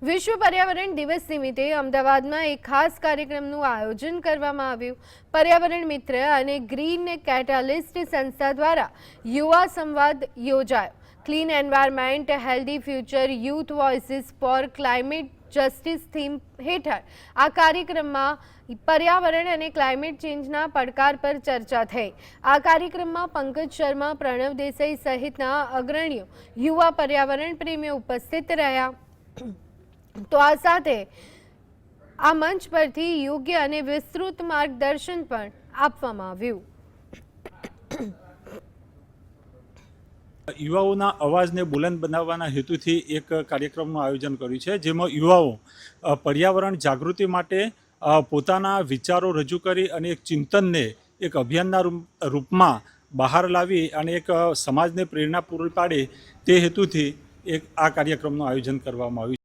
વિશ્વ પર્યાવરણ દિવસ નિમિત્તે અમદાવાદમાં એક ખાસ કાર્યક્રમનું આયોજન કરવામાં આવ્યું। પર્યાવરણ મિત્ર અને ગ્રીન કેટાલિસ્ટ સંસ્થા દ્વારા યુવા સંવાદ યોજાયો। Clean environment healthy future youth voices for climate justice theme હેઠળ આ કાર્યક્રમમાં पर्यावरण અને ક્લાઇમેટ ચેન્જના પડકાર પર ચર્ચા થઈ। આ કાર્યક્રમમાં પંકજ શર્મા, પ્રણવ દેસાઈ સહિતના અગ્રણીઓ યુવા પર્યાવરણ પ્રેમીઓ ઉપસ્થિત રહ્યા। તો આ સાથે આ મંચ પરથી યોગ્ય અને વિસ્તૃત માર્ગદર્શન પણ આપવામાં આવ્યું। યુવાઓના અવાજને બુલંદ બનાવવાના હેતુથી એક કાર્યક્રમનું આયોજન કર્યું છે, જેમાં યુવાઓ પર્યાવરણ જાગૃતિ માટે પોતાના વિચારો રજૂ કરી અને એક ચિંતનને એક અભિયાનના રૂપમાં બહાર લાવી અને એક સમાજને પ્રેરણા પૂરી પાડે તે હેતુથી એક આ કાર્યક્રમનું આયોજન કરવામાં આવ્યું છે।